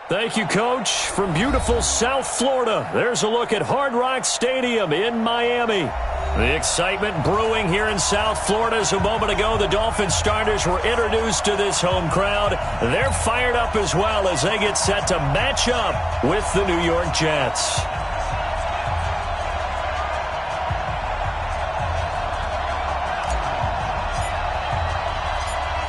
Thank you, Coach. From beautiful South Florida, there's a look at Hard Rock Stadium in Miami. The excitement brewing here in South Florida as a moment ago the Dolphins starters were introduced to this home crowd. They're fired up as well as they get set to match up with the New York Jets.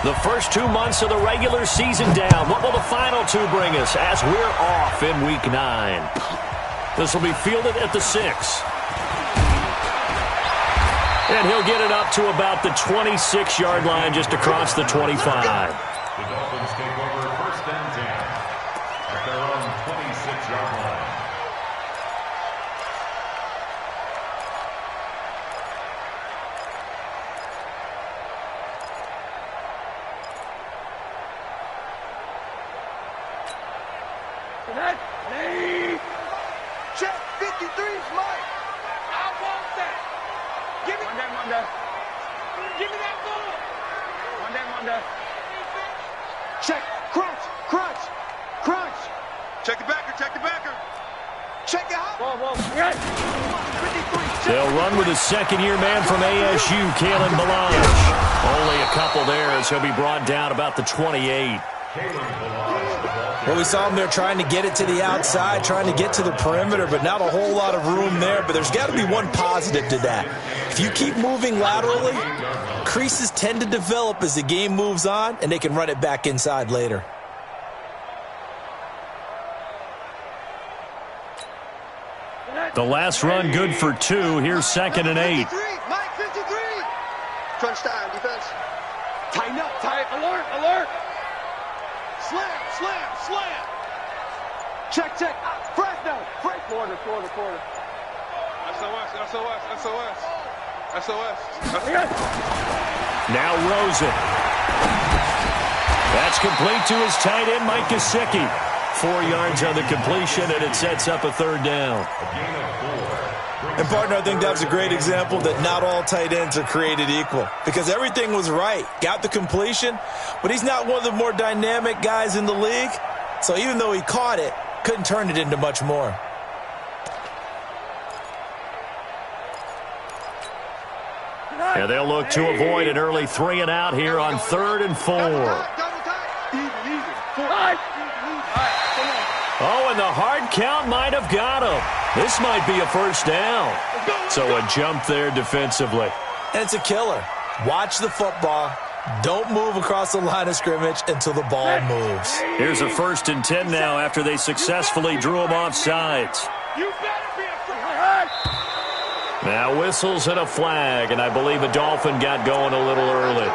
The first 2 months of the regular season down. What will the final two bring us as we're off in Week 9? This will be fielded at the 6. And he'll get it up to about the 26-yard line just across the 25. The Dolphins take over first and 10 at their own 26-yard line. Check 53, Mike. I want that. Give me that. Give me that ball. One. Check. Crunch. Check the backer. Check it out. Whoa. Yes. 53. They'll run with a second-year man from ASU, Kalen Ballage. Only a couple there as he'll be brought down about the 28. Well, we saw him there trying to get it to the outside, trying to get to the perimeter, but not a whole lot of room there. But there's got to be one positive to that. If you keep moving laterally, creases tend to develop as the game moves on, and they can run it back inside later. The last run good for 2. Here's 2nd and 8. Mike, 53. Crunch time, defense. Tighten up, alert. Slam. Check. Fresno. Florida. SOS. Now Rosen. That's complete to his tight end, Mike Gesicki. 4 yards on the completion, and it sets up a 3rd down. And, partner, I think that's a great example that not all tight ends are created equal because everything was right. Got the completion, but he's not one of the more dynamic guys in the league. So even though he caught it, couldn't turn it into much more. And they'll look to avoid an early 3 and out here on 3rd and 4. Oh, and the hard count might have got him. This might be a 1st down. So a jump there defensively. And it's a killer. Watch the football. Don't move across the line of scrimmage until the ball moves. Here's a 1st and 10 now after they successfully drew him off sides. Now whistles and a flag, and I believe a Dolphin got going a little early.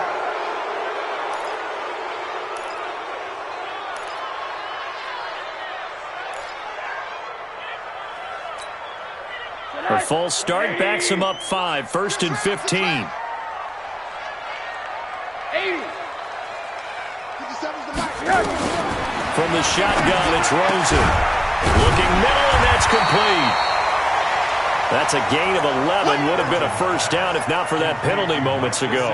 A false start backs him up 5, 1st and 15. From the shotgun, it's Rosen. Looking middle, and that's complete. That's a gain of 11. Would have been a 1st down if not for that penalty moments ago.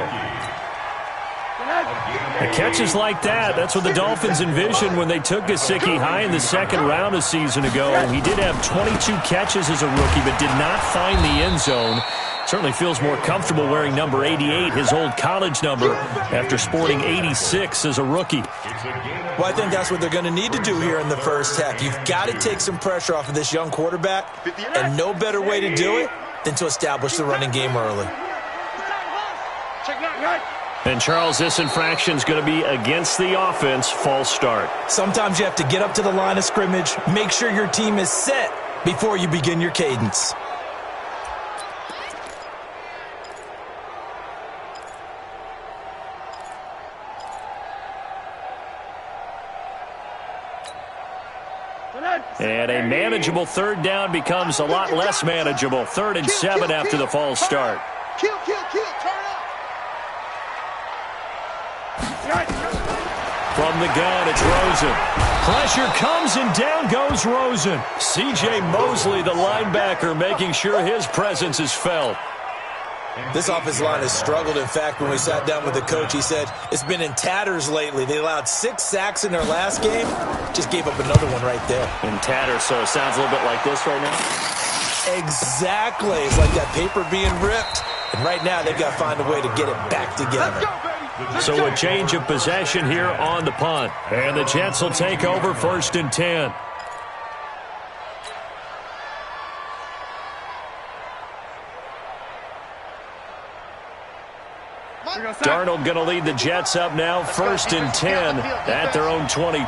Catches like that's what the Dolphins envisioned when they took Gesicki high in the 2nd round a season ago. He did have 22 catches as a rookie, but did not find the end zone. Certainly feels more comfortable wearing number 88, his old college number, after sporting 86 as a rookie. Well, I think that's what they're going to need to do here in the first half. You've got to take some pressure off of this young quarterback, and no better way to do it than to establish the running game early. And, Charles, this infraction is going to be against the offense, false start. Sometimes you have to get up to the line of scrimmage, make sure your team is set before you begin your cadence. And a manageable 3rd down becomes a lot less manageable. 3rd and 7 after the false start. Turn up. From the gun, it's Rosen. Pressure comes, and down goes Rosen. C.J. Mosley, the linebacker, making sure his presence is felt. This offensive line has struggled. In fact, when we sat down with the coach, he said it's been in tatters lately. They allowed 6 sacks in their last game. Just gave up another one right there. In tatters, so it sounds a little bit like this right now? Exactly. It's like that paper being ripped. And right now, they've got to find a way to get it back together. So a change of possession here on the punt. And the Jets will take over 1st and 10. Darnold going to lead the Jets up now, 1st and 10 at their own 22.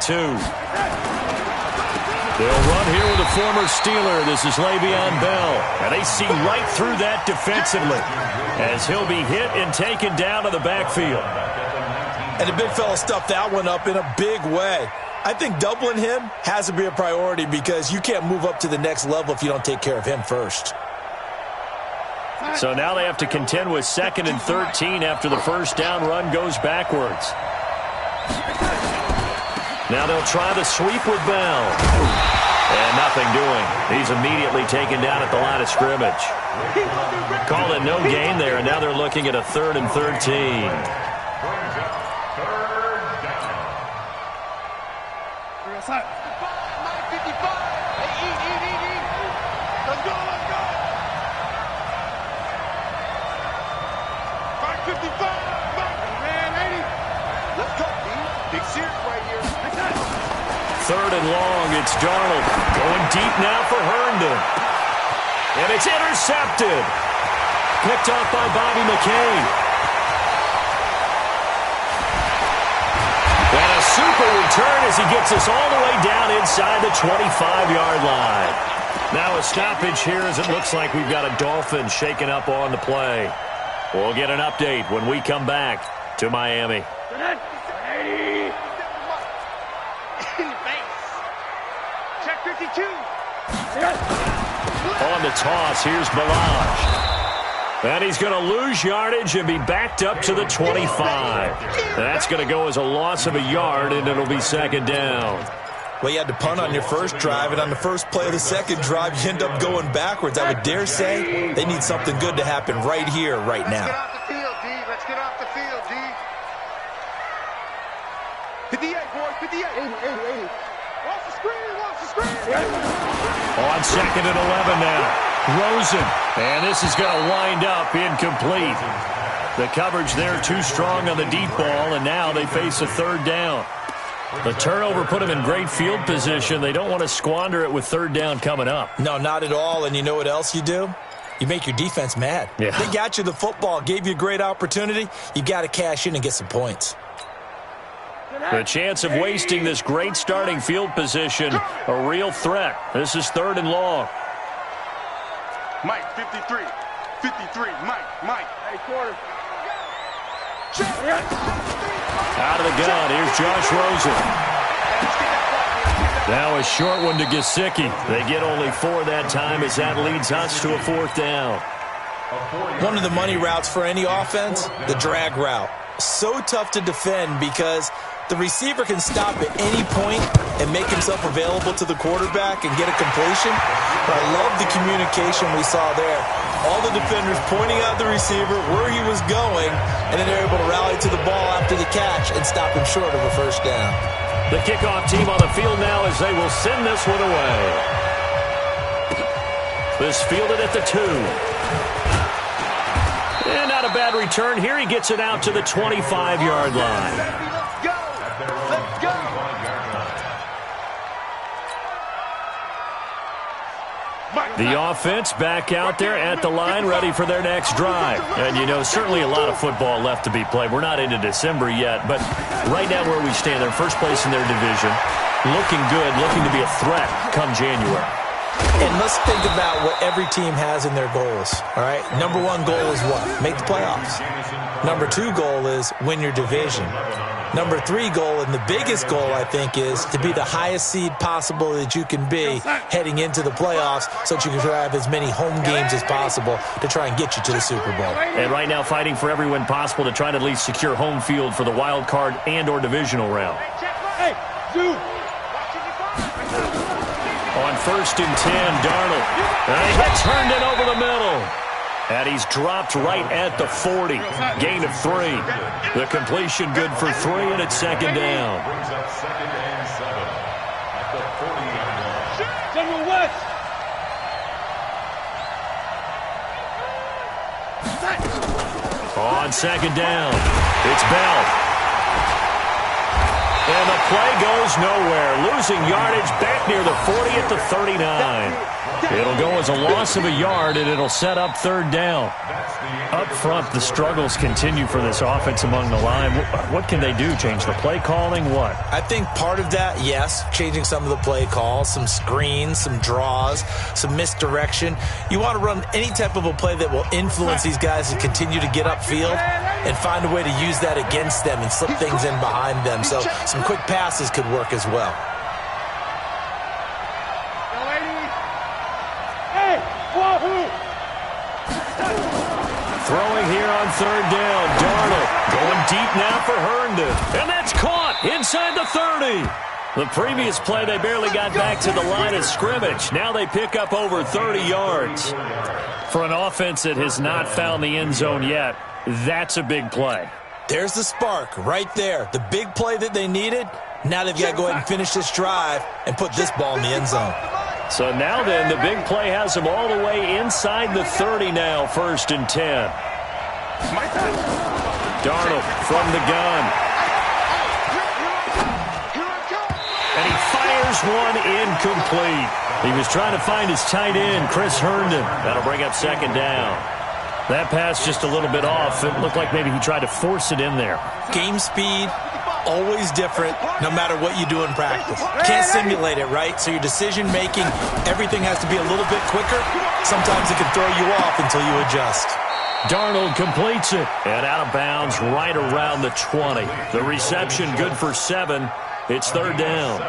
They'll run here with a former Steeler. This is Le'Veon Bell. And they see right through that defensively as he'll be hit and taken down to the backfield. And the big fella stuffed that one up in a big way. I think doubling him has to be a priority because you can't move up to the next level if you don't take care of him first. So now they have to contend with 2nd and 13 after the first down run goes backwards. Now they'll try the sweep with Bell. And nothing doing. He's immediately taken down at the line of scrimmage. Call it no gain there, and now they're looking at a 3rd and 13. Third and long, it's Darnold. Going deep now for Herndon. And it's intercepted. Picked off by Bobby McCain. And a super return as he gets us all the way down inside the 25-yard line. Now a stoppage here as it looks like we've got a Dolphin shaken up on the play. We'll get an update when we come back to Miami. On the toss, here's Balaj. And he's going to lose yardage and be backed up to the 25. That's going to go as a loss of a yard, and it'll be 2nd down. Well, you had to punt on your first drive, and on the first play of the second drive, you end up going backwards. I would dare say they need something good to happen right here, right now. Let's get off the field, D. Let's get off the field, D. 58, boys, 58. 80. Watch the screen, watch the screen. On 2nd and 11 now. Rosen. And this is going to wind up incomplete. The coverage there too strong on the deep ball, and now they face a 3rd down. The turnover put them in great field position. They don't want to squander it with 3rd down coming up. No, not at all. And you know what else you do? You make your defense mad. Yeah. They got you the football, gave you a great opportunity. You got to cash in and get some points. The chance of wasting this great starting field position, a real threat. This is 3rd and long. Mike, 53. 53, Mike. Hey, quarter. Out of the gun, here's Josh Rosen. Now a short one to Gesicki. They get only 4 that time as that leads us to a 4th down. One of the money routes for any offense, the drag route. So tough to defend because the receiver can stop at any point and make himself available to the quarterback and get a completion. But I love the communication we saw there. All the defenders pointing out the receiver where he was going, and then they're able to rally to the ball after the catch and stop him short of a 1st down. The kickoff team on the field now as they will send this one away. This fielded at the 2. And not a bad return here. He gets it out to the 25-yard line. Let's go. Let's go. The offense back out there at the line, ready for their next drive. And, you know, certainly a lot of football left to be played. We're not into December yet, but right now where we stand, they're first place in their division, looking good, looking to be a threat come January. And let's think about what every team has in their goals, all right? Number 1 goal is what? Make the playoffs. Number 2 goal is win your division. Number 3 goal, and the biggest goal, I think, is to be the highest seed possible that you can be heading into the playoffs so that you can have as many home games as possible to try and get you to the Super Bowl. And right now fighting for every win possible to try to at least secure home field for the wild card and or divisional round. Hey, dude. On 1st and 10, Darnold. And he gets Herndon over the middle. And he's dropped right at the 40. Gain of 3. The completion good for 3, and it's second down. Brings up 2nd and 7 at the 40-yard line. General West. On second down, it's Bell. And the play goes nowhere. Losing yardage back near the 40 at the 39. It'll go as a loss of a yard, and it'll set up third down. Up front, the struggles continue for this offense among the line. What can they do? Change the play calling? What? I think part of that, yes, changing some of the play calls, some screens, some draws, some misdirection. You want to run any type of a play that will influence these guys to continue to get upfield and find a way to use that against them and slip things in behind them. So some quick passes could work as well. Throwing here on third down. Darnold going deep now for Herndon. And that's caught inside the 30. The previous play, they barely got back to the line of scrimmage. Now they pick up over 30 yards. For an offense that has not found the end zone yet, that's a big play. There's the spark right there. The big play that they needed. Now they've got to go ahead and finish this drive and put this ball in the end zone. So now then, the big play has them all the way inside the 30 now, 1st and 10. Darnold from the gun. And he fires one incomplete. He was trying to find his tight end, Chris Herndon. That'll bring up second down. That pass just a little bit off. It looked like maybe he tried to force it in there. Game speed, always different, no matter what you do in practice. Can't simulate it, right? So your decision-making, everything has to be a little bit quicker. Sometimes it can throw you off until you adjust. Darnold completes it. And out of bounds right around the 20. The reception good for 7. It's third down.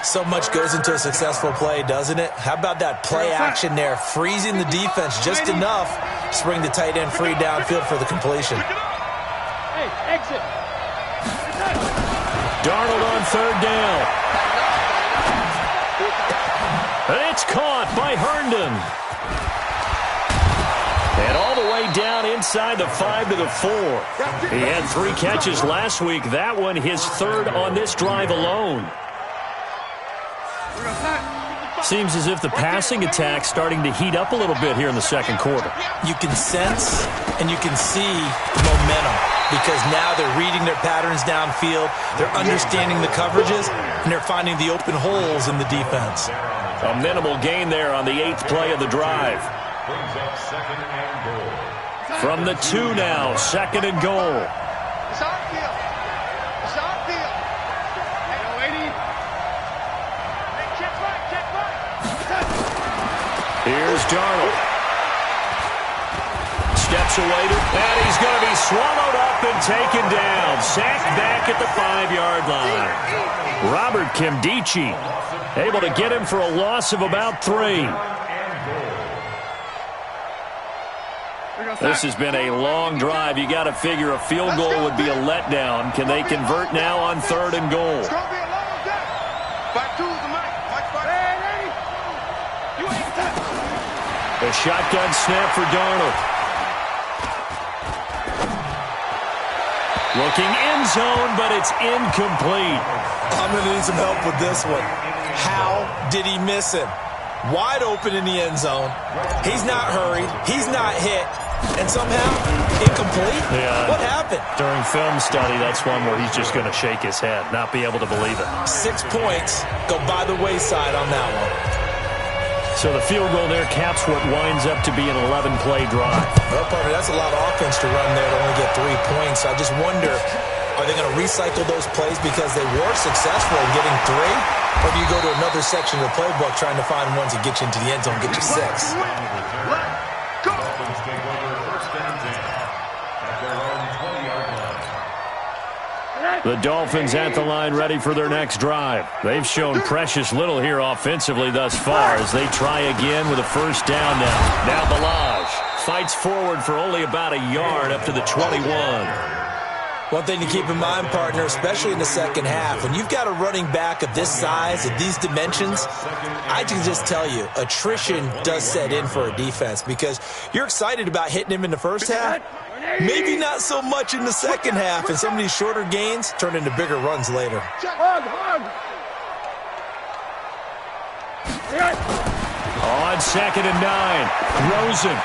So much goes into a successful play, doesn't it? How about that play action there, freezing the defense just enough to bring the tight end free downfield for the completion. Hey, exit. Darnold on third down. And it's caught by Herndon. And all the way down inside the 5 to the 4. He had 3 catches last week. That one his 3rd on this drive alone. Seems as if the passing attack's starting to heat up a little bit here in the second quarter. You can sense and you can see momentum because now they're reading their patterns downfield, they're understanding the coverages, and they're finding the open holes in the defense. A minimal gain there on the 8th play of the drive. Brings up 2nd and goal. From the 2 now, 2nd and goal. It's on field. It's on field. Hey, lady. Hey, check right. Here's Darnold. Steps away and he's going to be swallowed up and taken down. Sacked back at the 5-yard line. Robert Kimdichie able to get him for a loss of about 3. This has been a long drive. You got to figure a field goal would be a letdown. Can they convert now on 3rd and goal? It's going to be a long day. Back to the mic. You ain't touched. A shotgun snap for Darnold. Looking end zone, but it's incomplete. I'm going to need some help with this one. How did he miss him? Wide open in the end zone. He's not hurried. He's not hit. And somehow, incomplete? Yeah. What happened? During film study, that's one where he's just going to shake his head, not be able to believe it. 6 points go by the wayside on that one. So the field goal there caps what winds up to be an 11-play drive. Well, partner, that's a lot of offense to run there to only get 3 points. I just wonder, are they going to recycle those plays because they were successful in getting 3? Or do you go to another section of the playbook trying to find ones that get you into the end zone and get you 6? Dolphins take over 1st and 10 at their own 20-yard line. The Dolphins at the line ready for their next drive. They've shown precious little here offensively thus far as they try again with a 1st down now. Now Balaj fights forward for only about a yard up to the 21. One thing to keep in mind, partner, especially in the second half, when you've got a running back of this size, of these dimensions, I can just tell you, attrition does set in for a defense because you're excited about hitting him in the first half, maybe not so much in the second half, and some of these shorter gains turn into bigger runs later. On 2nd and 9, Rosen.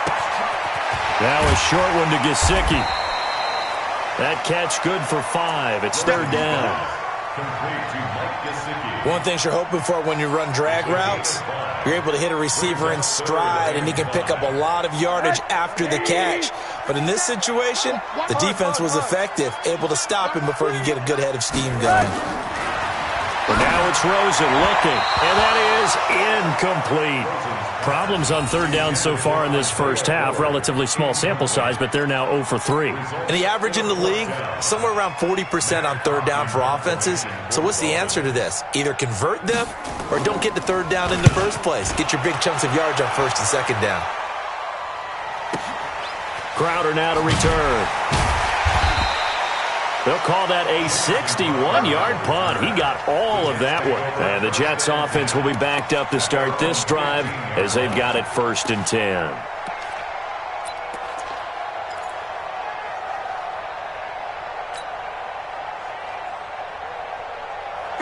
Now a short one to Gesicki. That catch good for 5. It's 3rd down. One thing you're hoping for when you run drag routes, you're able to hit a receiver in stride, and he can pick up a lot of yardage after the catch. But in this situation, the defense was effective, able to stop him before he could get a good head of steam going. But now it's Rosen looking, and that is incomplete. Problems on 3rd down so far in this first half. Relatively small sample size, but they're now 0 for 3. And the average in the league, somewhere around 40% on 3rd down for offenses. So what's the answer to this? Either convert them or don't get to 3rd down in the first place. Get your big chunks of yards on 1st and 2nd down. Crowder now to return. They'll call that a 61-yard punt. He got all of that one. And the Jets offense will be backed up to start this drive as they've got it 1st and 10.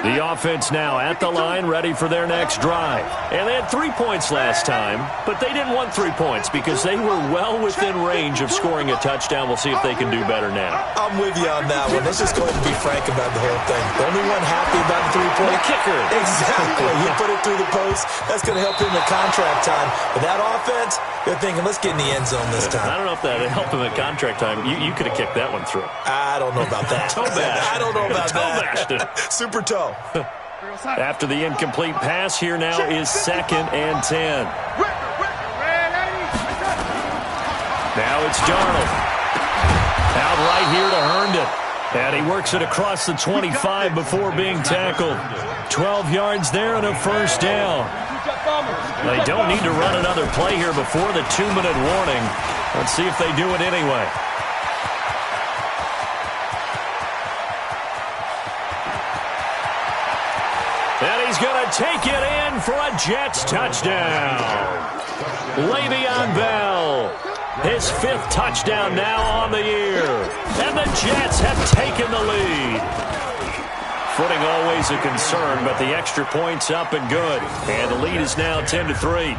The offense now at the line, ready for their next drive. And they had 3 points last time, but they didn't want 3 points because they were well within range of scoring a touchdown. We'll see if they can do better now. I'm with you on that one. Let's just go ahead and be frank about the whole thing. The only one happy about the 3-point kicker. Exactly. You put it through the post. That's going to help him in contract time. But that offense, they're thinking, let's get in the end zone this time. I don't know if that helped him at contract time. You could have kicked that one through. I don't know about that. Toe bash. I don't know about toe that. bashed it. Super toe. After the incomplete pass, here now is 2nd and 10. Now it's Darnold. Out right here to Herndon. And he works it across the 25 before being tackled. 12 yards there and a 1st down. They don't need to run another play here before the 2-minute warning. Let's see if they do it anyway. And he's going to take it in for a Jets touchdown. Le'Veon Bell, his 5th touchdown now on the year. And the Jets have taken the lead. Footing always a concern, but the extra point's up and good. And the lead is now 10-3.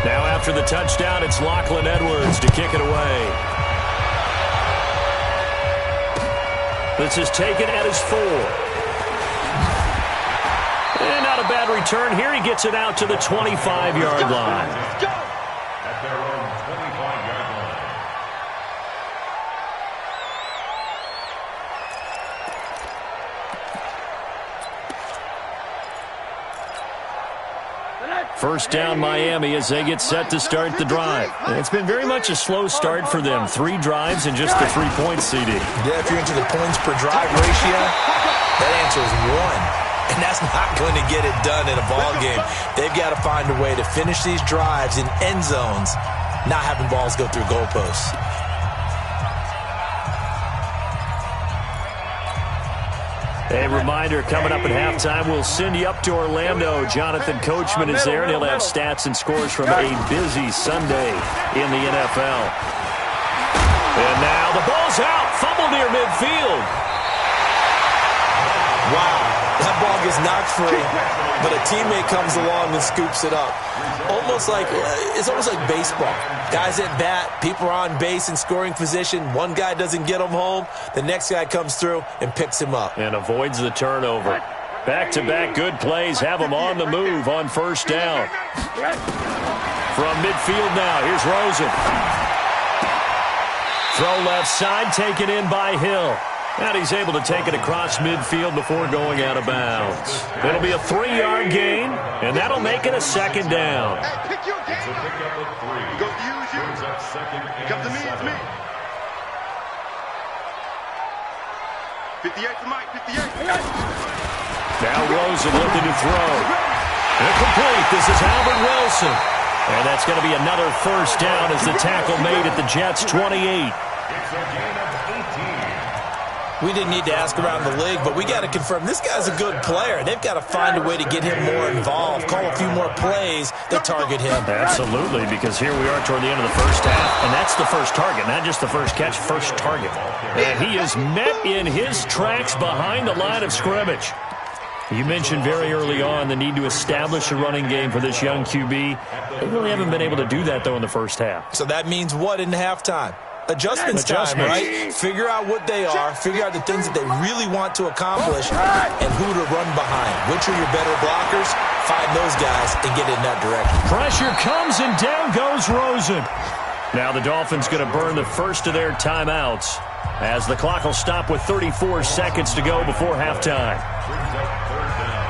Now after the touchdown, it's Lachlan Edwards to kick it away. This is taken at his 4. And not a bad return here. He gets it out to the 25-yard line. At their own 25-yard line. First down Miami as they get set to start the drive. And it's been very much a slow start for them. 3 drives and just the 3 points, CD. Yeah, if you're into the points per drive ratio, that answer is 1. And that's not going to get it done in a ball game. They've got to find a way to finish these drives in end zones, not having balls go through goalposts. A reminder, coming up at halftime, we'll send you up to Orlando. Jonathan Coachman is there, and he'll have stats and scores from a busy Sunday in the NFL. And now the ball's out. Fumble near midfield. Wow, that ball gets knocked free, but a teammate comes along and scoops it up. It's almost like baseball. Guys at bat, people are on base in scoring position. One guy doesn't get him home. The next guy comes through and picks him up. And avoids the turnover. Back-to-back good plays have him on the move on 1st down. From midfield now, here's Rosen. Throw left side, taken in by Hill. And he's able to take it across midfield before going out of bounds. It'll be a 3-yard gain, and that'll make it a 2nd down. Hey, pick your game. It's a pickup of 3. Go use you. Brings up 2nd and Come to me, it's 7. me. 58 to Mike, 58. Now Rosen looking to throw. Incomplete. This is Albert Wilson. And that's going to be another first down as the tackle made at the Jets' 28. It's a gain of 18. We didn't need to ask around the league, but we got to confirm this guy's a good player. They've got to find a way to get him more involved, call a few more plays that target him. Absolutely, because here we are toward the end of the first half, and that's the first target, not just the first catch, first target. And he is met in his tracks behind the line of scrimmage. You mentioned very early on the need to establish a running game for this young QB. They really haven't been able to do that, though, in the first half. So that means what in halftime? Adjustments time, right? Figure out what they are, figure out the things that they really want to accomplish, and who to run behind. Which are your better blockers? Find those guys and get in that direction. Pressure comes, and down goes Rosen. Now the Dolphins going to burn the first of their timeouts as the clock will stop with 34 seconds to go before halftime. Brings up third down.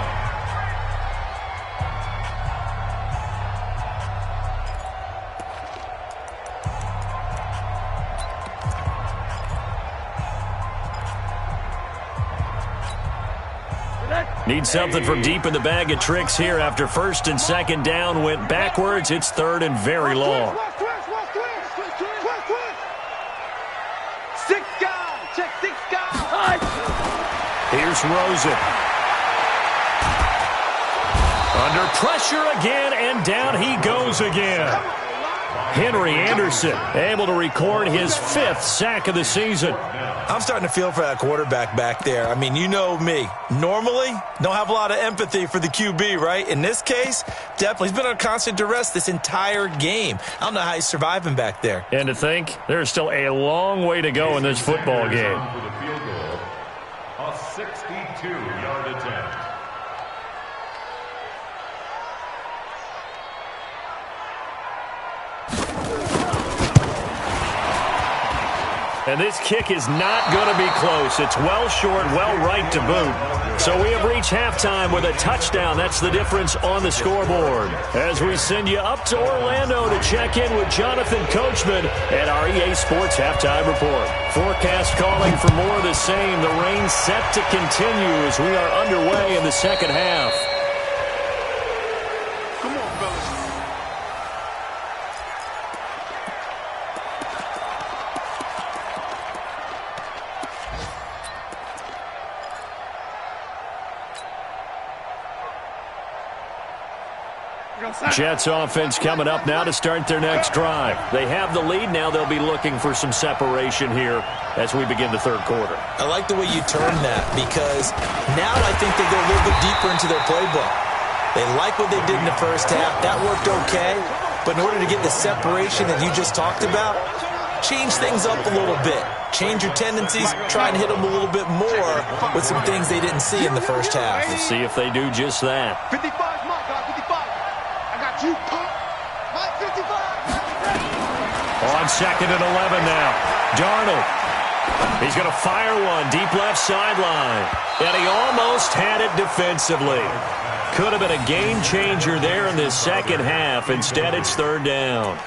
Need something from deep in the bag of tricks here after first and second down went backwards. It's third and very long. Six guys. Check 6 guys. Here's Rosen. Under pressure again, and down he goes again. Henry Anderson able to record his 5th sack of the season. I'm starting to feel for that quarterback back there. I mean, you know me. Normally, don't have a lot of empathy for the QB, right? In this case, definitely. He's been on constant duress this entire game. I don't know how he's surviving back there. And to think, there's still a long way to go in this football game. For the field goal, a 62-yard attempt. And this kick is not going to be close. It's well short, well right to boot. So we have reached halftime with a touchdown. That's the difference on the scoreboard. As we send you up to Orlando to check in with Jonathan Coachman at our EA Sports Halftime Report. Forecast calling for more of the same. The rain set to continue as we are underway in the second half. Come on, fellas. Jets offense coming up now to start their next drive. They have the lead. Now they'll be looking for some separation here as we begin the third quarter. I like the way you turn that because now I think they go a little bit deeper into their playbook. They like what they did in the first half. That worked okay. But in order to get the separation that you just talked about, change things up a little bit. Change your tendencies. Try and hit them a little bit more with some things they didn't see in the first half. We'll see if they do just that. 55 is my guy. 55. I got you, punk. My 55. On second and 11 now. Darnold. He's going to fire one deep left sideline. And he almost had it defensively. Could have been a game changer there in this second half. Instead, it's third down.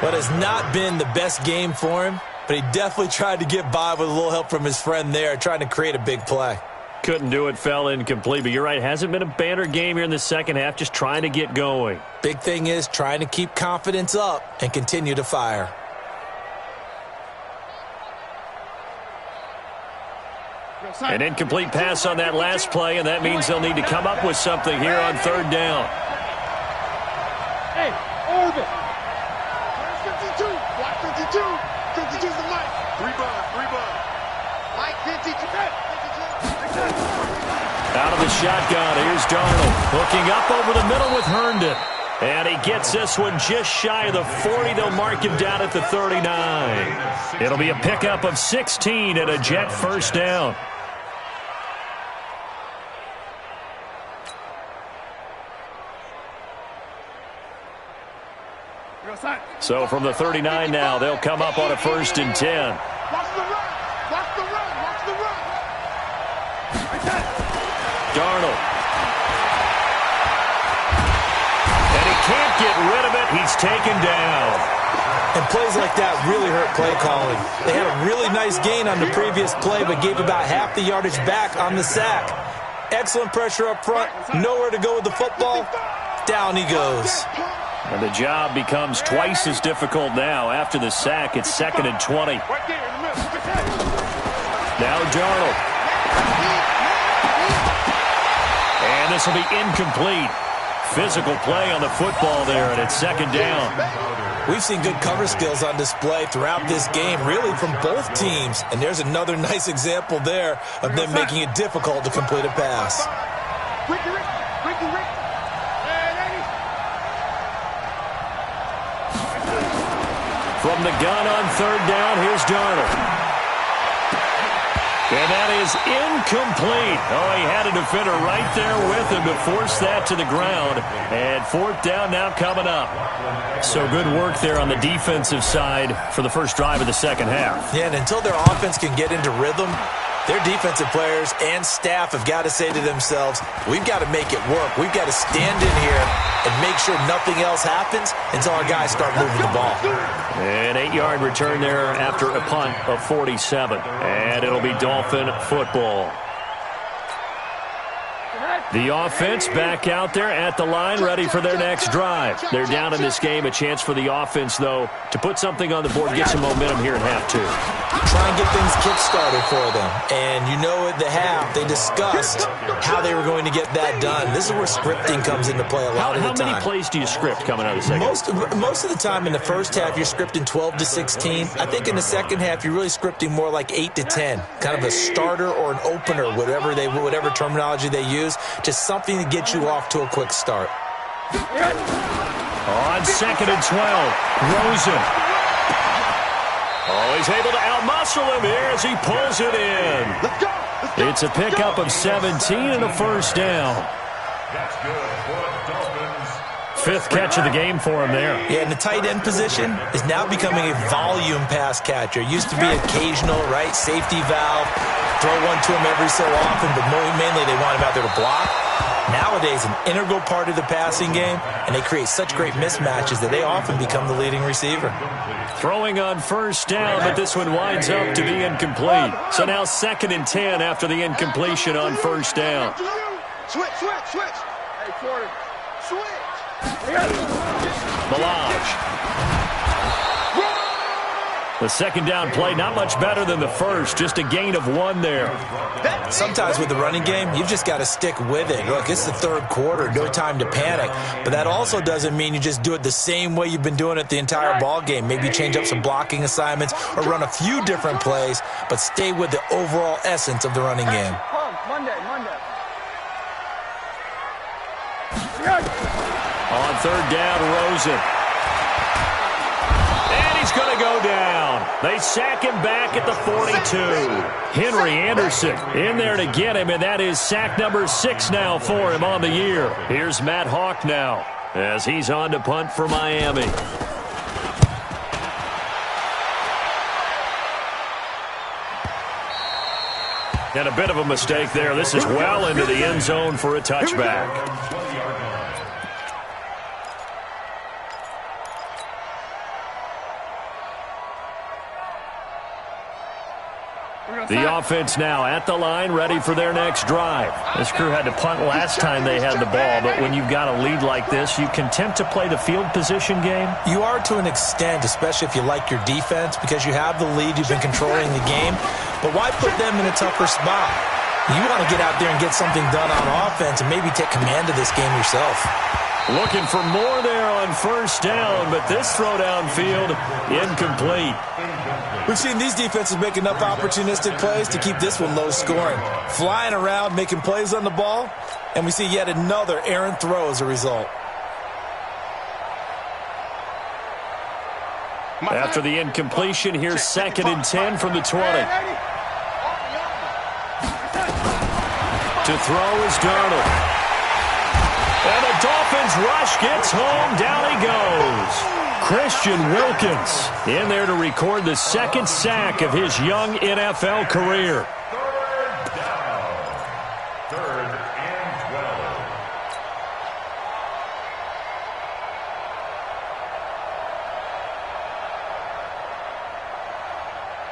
But it's not been the best game for him, but he definitely tried to get by with a little help from his friend there, trying to create a big play. Couldn't do it, fell incomplete. But you're right, hasn't been a banner game here in the second half, just trying to get going. Big thing is trying to keep confidence up and continue to fire. An incomplete pass on that last play, and that means they'll need to come up with something here on third down. Hey, Orbit. Where's 52? Block 52. 52's the Mike. 3 bud. Mike 52. Out of the shotgun, here's Darnold. Hooking up over the middle with Herndon. And he gets this one just shy of the 40. They'll mark him down at the 39. It'll be a pickup of 16 and a Jet first down. So from the 39 now, they'll come up on a 1st and 10. Watch the run. Watch the run. Watch the run. Darnold. And he can't get rid of it. He's taken down. And plays like that really hurt play calling. They had a really nice gain on the previous play, but gave about half the yardage back on the sack. Excellent pressure up front. Nowhere to go with the football. Down he goes. And the job becomes twice as difficult now. After the sack, it's 2nd and 20. Now Darnold. And this will be incomplete. Physical play on the football there, and it's 2nd down. We've seen good cover skills on display throughout this game, really from both teams. And there's another nice example there of them making it difficult to complete a pass. From the gun on 3rd down, here's Darnold. And that is incomplete. Oh, he had a defender right there with him to force that to the ground. And 4th down now coming up. So good work there on the defensive side for the first drive of the second half. Yeah, and until their offense can get into rhythm, their defensive players and staff have got to say to themselves, we've got to make it work. We've got to stand in here and make sure nothing else happens until our guys start moving the ball. An 8-yard return there after a punt of 47. And it'll be Dolphin football. The offense back out there at the line, ready for their next drive. They're down in this game. A chance for the offense, though, to put something on the board, get some momentum here in half 2. Try and get things kick-started for them. And you know at the half, they discussed how they were going to get that done. This is where scripting comes into play a lot of the time. How many plays do you script coming out of the second? Most of the time in the first half, you're scripting 12 to 16. I think in the second half, you're really scripting more like 8 to 10. Kind of a starter or an opener, whatever terminology they use. Just something to get you off to a quick start. On 2nd and 12, Rosen. Oh, he's able to outmuscle him here as he pulls it in. It's a pickup of 17 and a 1st down. That's good for Dolphins. 5th catch of the game for him there. Yeah, and the tight end position is now becoming a volume pass catcher. It used to be occasional, right? Safety valve, throw one to him every so often, but mainly they want him out there to block. Nowadays, an integral part of the passing game, and they create such great mismatches that they often become the leading receiver. Throwing on 1st down, but this one winds up to be incomplete. So now 2nd and 10 after the incompletion on 1st down. Switch. Hey, Jordan, switch. Melange. The 2nd down play, not much better than the first, just a gain of 1 there. Sometimes with the running game, you've just got to stick with it. Look, it's the 3rd quarter, no time to panic. But that also doesn't mean you just do it the same way you've been doing it the entire ball game. Maybe change up some blocking assignments or run a few different plays, but stay with the overall essence of the running game. Monday. On 3rd down, Rosen. And he's going to go down. They sack him back at the 42. Henry Anderson in there to get him, and that is sack number 6 now for him on the year. Here's Matt Hawk now as he's on to punt for Miami. And a bit of a mistake there. This is well into the end zone for a touchback. The offense now at the line, ready for their next drive. This crew had to punt last time they had the ball, but when you've got a lead like this, you can tempt to play the field position game. You are to an extent, especially if you like your defense, because you have the lead, you've been controlling the game. But why put them in a tougher spot? You want to get out there and get something done on offense and maybe take command of this game yourself. Looking for more there on 1st down, but this throw downfield incomplete. We've seen these defenses make enough opportunistic plays to keep this one low scoring. Flying around, making plays on the ball, and we see yet another errant throw as a result. After the incompletion, here's 2nd and 10 from the 20. To throw is Darnold. And the Dolphins rush gets home. Down he goes. Christian Wilkins in there to record the 2nd sack of his young NFL career. 3rd and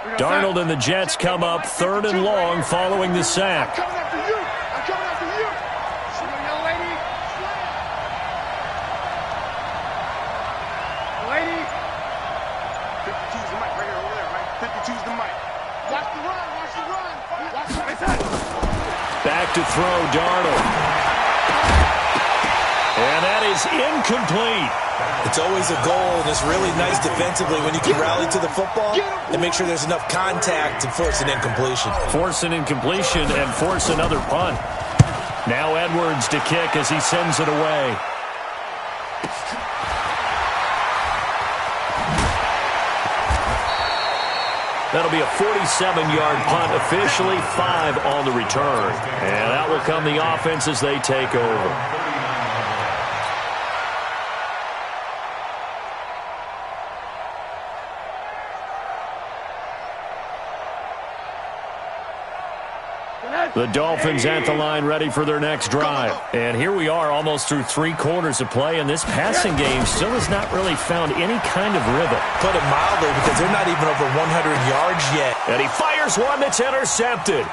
12. Darnold and the Jets come up 3rd and long following the sack. I'm coming after you. the mic. Watch the run. Watch the run. Watch the run. Back to throw, Darnold. And that is incomplete. It's always a goal, and it's really nice defensively when you can rally to the football and make sure there's enough contact to force an incompletion. Force an incompletion and force another punt. Now Edwards to kick as he sends it away. That'll be a 47-yard punt, officially 5 on the return. And that will come the offense as they take over. The Dolphins at the line ready for their next drive. And here we are almost through 3 quarters of play, and this passing game still has not really found any kind of rhythm. Put it mildly, because they're not even over 100 yards yet. And he fires one that's intercepted.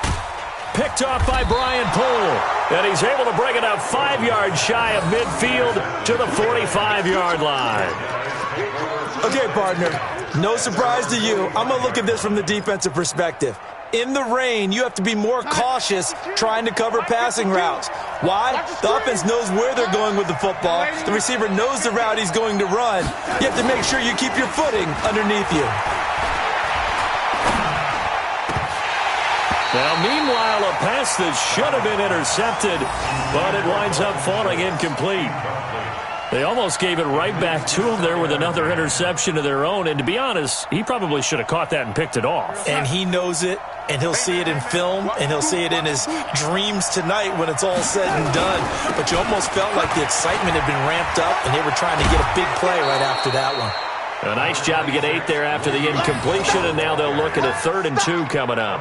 Picked off by Brian Poole. And he's able to bring it up 5 yards shy of midfield to the 45-yard line. Okay, partner, no surprise to you. I'm going to look at this from the defensive perspective. In the rain, you have to be more cautious trying to cover passing routes. Why? The offense knows where they're going with the football. The receiver knows the route he's going to run. You have to make sure you keep your footing underneath you. Now, meanwhile, a pass that should have been intercepted, but it winds up falling incomplete. They almost gave it right back to him there with another interception of their own. And to be honest, he probably should have caught that and picked it off. And he knows it, and he'll see it in film, and he'll see it in his dreams tonight when it's all said and done. But you almost felt like the excitement had been ramped up, and they were trying to get a big play right after that one. A nice job to get 8 there after the incompletion, and now they'll look at a 3rd and 2 coming up.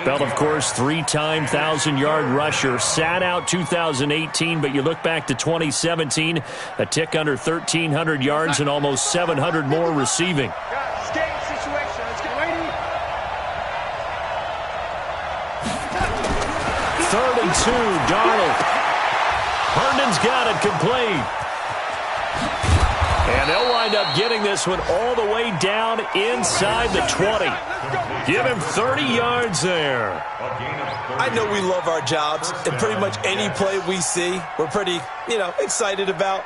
Bell, of course, 3-time 1,000-yard rusher. Sat out 2018, but you look back to 2017, a tick under 1,300 yards and almost 700 more receiving. Escape situation. Let's get ready. 3rd and 2, Darnold. Herndon's got it complete. And they'll wind up getting this one all the way down inside the 20. Give him 30 yards there. I know we love our jobs, and pretty much any play we see, we're pretty, excited about.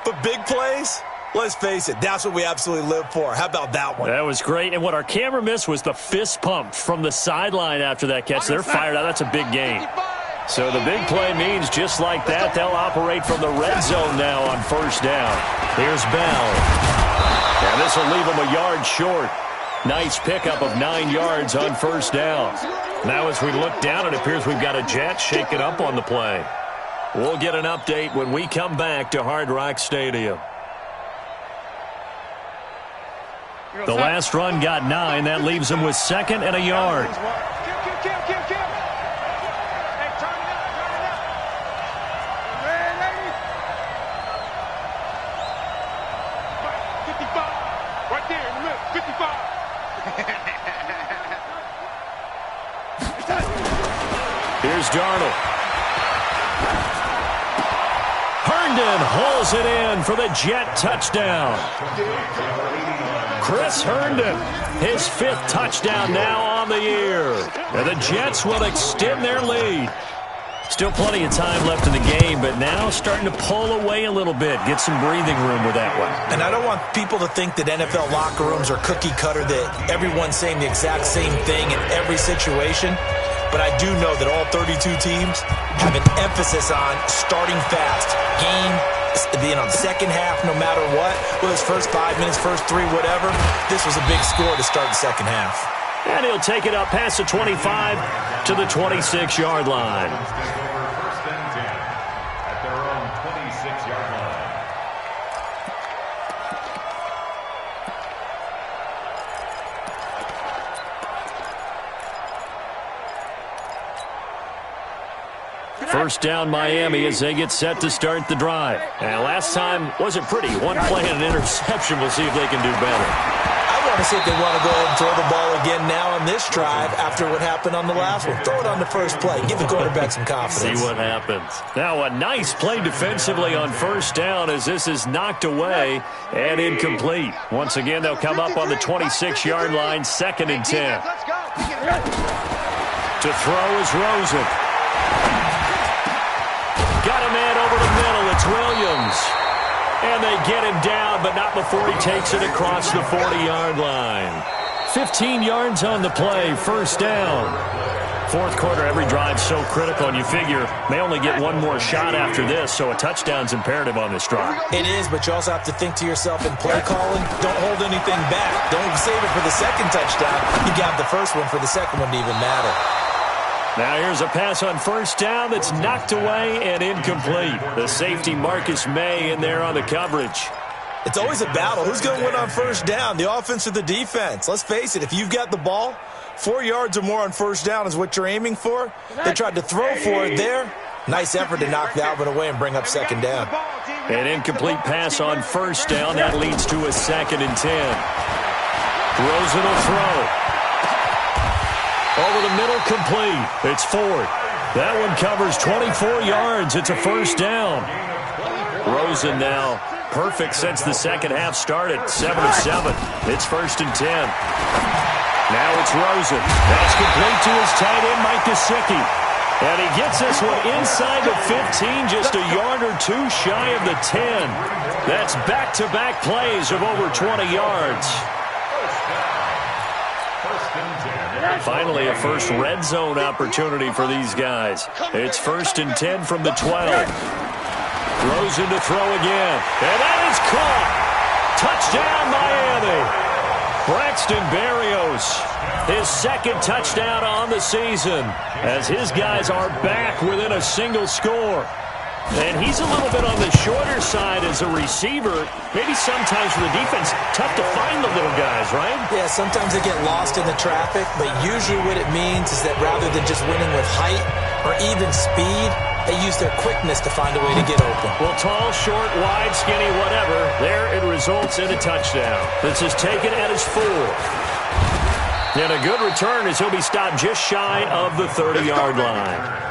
But big plays, let's face it, that's what we absolutely live for. How about that one? That was great. And what our camera missed was the fist pump from the sideline after that catch. They're fired out. That's a big gain. So the big play means just like that, they'll operate from the red zone now on 1st down. Here's Bell. And this will leave him a yard short. Nice pickup of 9 yards on 1st down. Now as we look down, it appears we've got a jet shaken up on the play. We'll get an update when we come back to Hard Rock Stadium. The last run got 9. That leaves him with 2nd and a yard. Here's Darnold. Herndon hauls it in for the Jet touchdown. Chris Herndon, his 5th touchdown now on the year. And the Jets will extend their lead. Still plenty of time left in the game, but now starting to pull away a little bit. Get some breathing room with that one. And I don't want people to think that NFL locker rooms are cookie cutter, that everyone's saying the exact same thing in every situation. But I do know that all 32 teams have an emphasis on starting fast. Game, being on the second half, no matter what. Whether it's first 5 minutes, first 3, whatever. This was a big score to start the second half. And he'll take it up past the 25 to the 26-yard line. First and 10 at their own 26-yard line. First down Miami as they get set to start the drive. And last time wasn't pretty. One play and an interception. We'll see if they can do better. I want to see if they want to go ahead and throw the ball again now on this drive after what happened on the last one. Throw it on the first play. Give the quarterback some confidence. See what happens. Now a nice play defensively on first down as this is knocked away and incomplete. Once again, they'll come up on the 26-yard line, 2nd and 10. To throw is Rosen. Got a man over the middle. It's Williams. And they get him down, but not before he takes it across the 40-yard line. 15 yards on the play, first down. Fourth quarter, every drive so critical, and you figure may only get one more shot after this, so a touchdown's imperative on this drive. It is, but you also have to think to yourself in play calling, don't hold anything back. Don't save it for the second touchdown. You got the first one for the second one to even matter. Now here's a pass on first down that's knocked away and incomplete. The safety Marcus May in there on the coverage. It's always a battle. Who's going to win on first down, the offense or the defense? Let's face it, if you've got the ball, 4 yards or more on first down is what you're aiming for. They tried to throw for it there. Nice effort to knock that one away and bring up second down. An incomplete pass on first down. That leads to a 2nd and 10. Rosen will throw. Over the middle, complete. It's Ford. That one covers 24 yards. It's a first down. Rosen now perfect since the second half started. 7 of 7. It's 1st and 10. Now it's Rosen. That's complete to his tight end, Mike Gesicki. And he gets this one inside the 15, just a yard or two shy of the 10. That's back-to-back plays of over 20 yards. Finally, a first red zone opportunity for these guys. It's 1st and 10 from the 12. Rosen to throw again. And that is caught. Touchdown, Miami. Braxton Berrios, his 2nd touchdown on the season, as his guys are back within a single score. And he's a little bit on the shorter side as a receiver. Maybe sometimes for the defense, tough to find the little guys, right? Yeah, sometimes they get lost in the traffic, but usually what it means is that rather than just winning with height or even speed, they use their quickness to find a way to get open. Well, tall, short, wide, skinny, whatever, there it results in a touchdown. This is taken at his 4. And a good return as he'll be stopped just shy of the 30-yard line.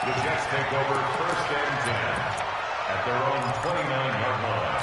The Jets take over 1st and 10 at their own 29-yard line.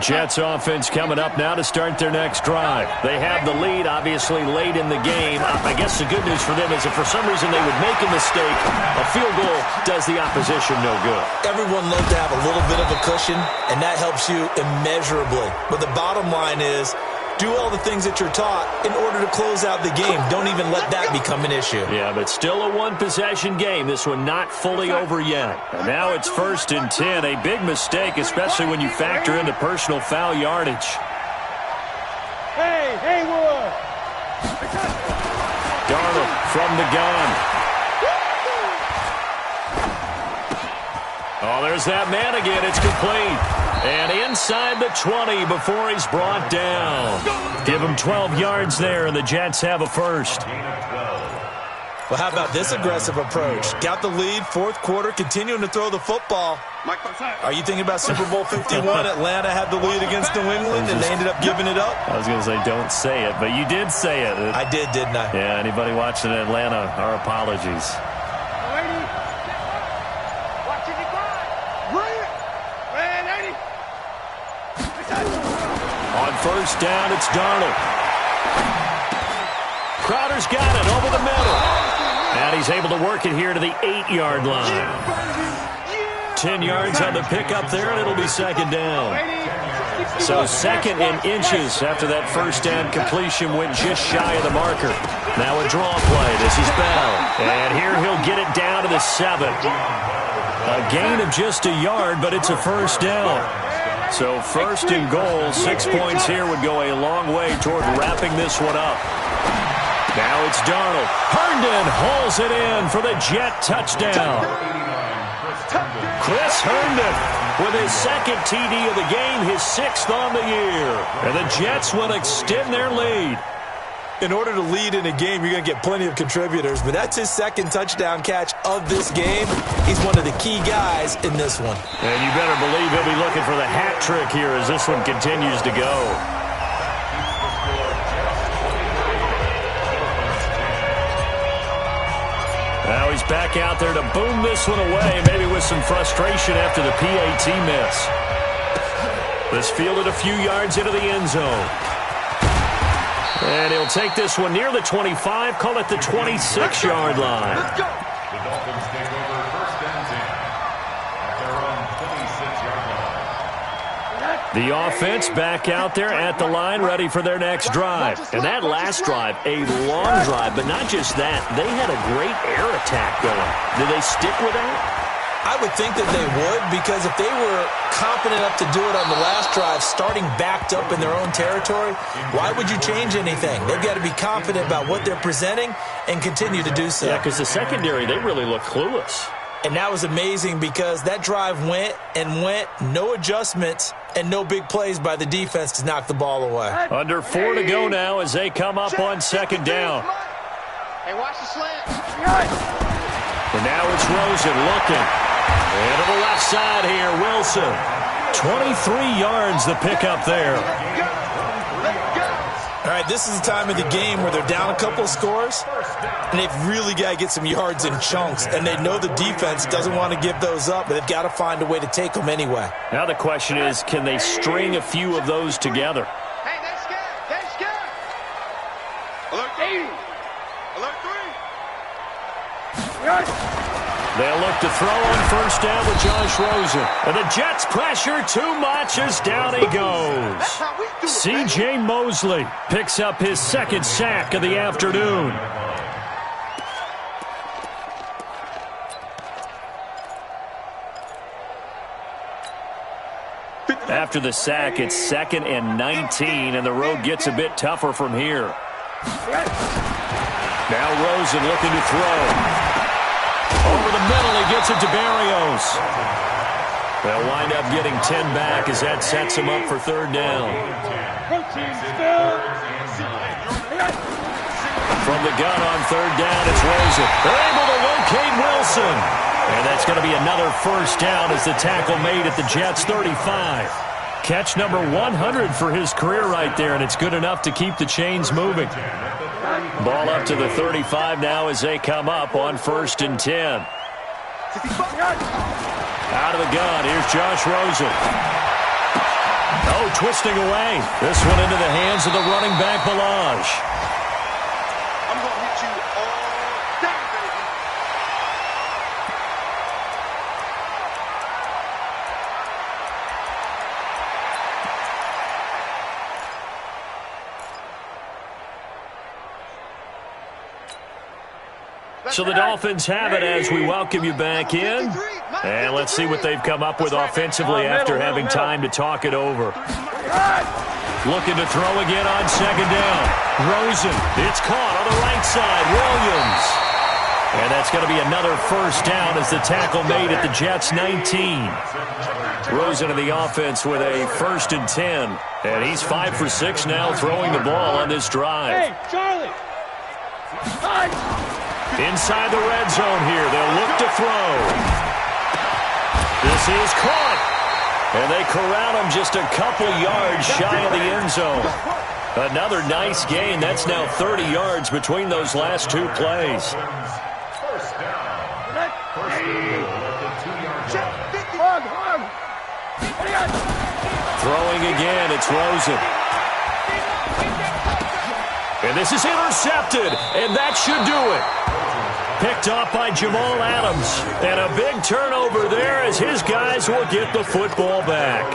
Jets offense coming up now to start their next drive. They have the lead, obviously, late in the game. I guess the good news for them is if for some reason they would make a mistake, a field goal does the opposition no good. Everyone loves to have a little bit of a cushion, and that helps you immeasurably. But the bottom line is, do all the things that you're taught in order to close out the game. Don't even let that become an issue. Yeah, but still a one-possession game. This one not fully over yet. And now it's 1st and 10. A big mistake, especially when you factor in the personal foul yardage. Hey, Haywood! Darnold from the gun. Oh, there's that man again. It's complete. And inside the 20 before he's brought down. Give him 12 yards there, and the Jets have a first. Well, how about this aggressive approach? Got the lead, 4th quarter, continuing to throw the football. Are you thinking about Super Bowl 51? Atlanta had the lead against New England, and they ended up giving it up? I was going to say, don't say it, but you did say it. I did, didn't I? Yeah, anybody watching Atlanta, our apologies. On first down, it's Darnold. Crowder's got it over the middle. And he's able to work it here to the 8-yard line. 10 yards on the pickup there, and it'll be 2nd down. So 2nd in inches after that first down completion went just shy of the marker. Now a draw play. This is Bell. And here he'll get it down to the 7. A gain of just a yard, but it's a first down. So 1st and goal, 6 points here would go a long way toward wrapping this one up. Now it's Darnold. Herndon hauls it in for the Jet touchdown. Chris Herndon with his 2nd TD of the game, his 6th on the year. And the Jets will extend their lead. in order to lead in a game, you're going to get plenty of contributors, but that's his second touchdown catch of this game. He's one of the key guys in this one. And you better believe he'll be looking for the hat trick here as this one continues to go. Now he's back out there to boom this one away, maybe with some frustration after the PAT miss. This fielded a few yards into the end zone. And he'll take this one near the 25, call it the 26-yard line. The Dolphins take over first and 10 at their own 26-yard line. The offense back out there at the line, ready for their next drive. And that last drive, a long drive, but not just that. They had a great air attack going. Did they stick with that? I would think that they would, because if they were confident enough to do it on the last drive, starting backed up in their own territory, why would you change anything? They've got to be confident about what they're presenting and continue to do so. Yeah, because the secondary, they really look clueless. And that was amazing because that drive went and went, no adjustments and no big plays by the defense to knock the ball away. Under 4 to go now as they come up on second down. Hey, watch the slant. And now it's Rosen looking. And to the left side here, Wilson. 23 yards the pickup there. All right, this is the time of the game where they're down a couple of scores, and they've really got to get some yards in chunks, and they know the defense doesn't want to give those up, but they've got to find a way to take them anyway. Now the question is, can they string a few of those together? Hey, that's good. That's good. Alert 3. Alert 3. They'll look to throw on first down with Josh Rosen. And the Jets pressure too much as down he goes. C.J. Mosley picks up his second sack of the afternoon. After the sack, it's 2nd and 19, and the road gets a bit tougher from here. Now Rosen looking to throw. Over the middle, he gets it to Barrios. They'll wind up getting 10 back as that sets him up for third down. From the gun on third down, it's Rosen. They're able to locate Wilson. And that's going to be another first down as the tackle made at the Jets' 35. Catch number 100 for his career right there, and it's good enough to keep the chains moving. Ball up to the 35 now as they come up on 1st and 10. Out of the gun, here's Josh Rosen. Oh, twisting away. This one into the hands of the running back, Balaj. I'm going to hit you all day, baby. So the Dolphins have it as we welcome you back in. And let's see what they've come up with offensively after having time to talk it over. Looking to throw again on second down. Rosen, it's caught on the right side. Williams. And that's going to be another first down as the tackle made at the Jets' 19. Rosen in the offense with a 1st and 10. And he's 5 for 6 now throwing the ball on this drive. Hey, Charlie. Inside the red zone here. They'll look to throw. This is caught. And they corral him just a couple yards shy of the end zone. Another nice gain. That's now 30 yards between those last two plays. First down. First and goal at the 2-yard line. Throwing again, it's Rosen. And this is intercepted, and that should do it. Picked off by Jamal Adams. And a big turnover there as his guys will get the football back.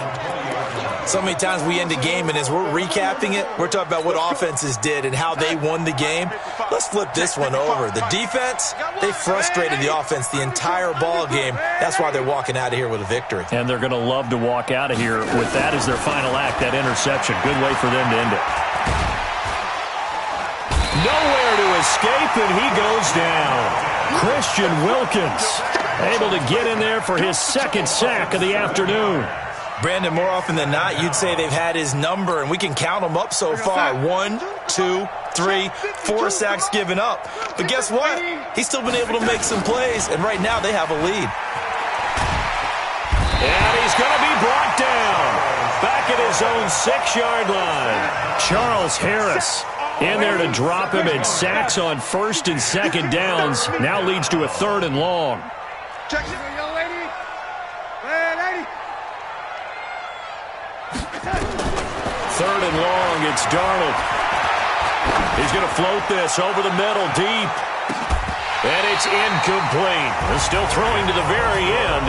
So many times we end a game, and as we're recapping it, we're talking about what offenses did and how they won the game. Let's flip this one over. The defense, they frustrated the offense the entire ball game. That's why they're walking out of here with a victory. And they're going to love to walk out of here with that as their final act, that interception. Good way for them to end it. Nowhere to escape, and he goes down. Christian Wilkins able to get in there for his second sack of the afternoon. Brandon, more often than not, you'd say they've had his number, and we can count them up so far. 1, 2, 3, 4 sacks given up. But guess what? He's still been able to make some plays, and right now they have a lead. And he's going to be brought down back at his own 6-yard line. Charles Harris in there to drop him, and sacks on 1st and 2nd downs now leads to a 3rd and long. Check it, young lady. Hey, lady. 3rd and long, it's Darnold. He's going to float this over the middle, deep. And it's incomplete. They're still throwing to the very end,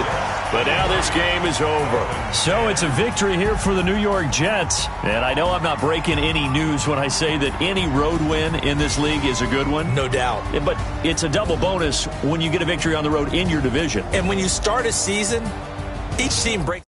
but now this game is over. So it's a victory here for the New York Jets. And I know I'm not breaking any news when I say that any road win in this league is a good one. No doubt. But it's a double bonus when you get a victory on the road in your division. And when you start a season, each team breaks.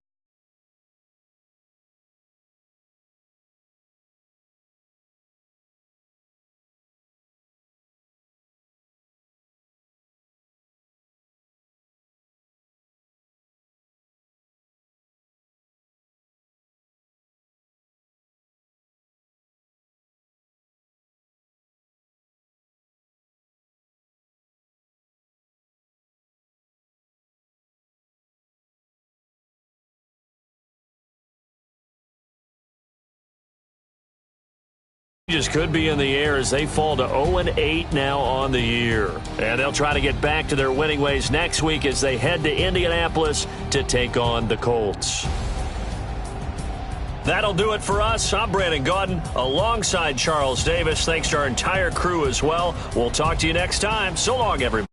Just could be in the air as they fall to 0-8 now on the year. And they'll try to get back to their winning ways next week as they head to Indianapolis to take on the Colts. That'll do it for us. I'm Brandon Gaudin alongside Charles Davis. Thanks to our entire crew as well. We'll talk to you next time. So long, everybody.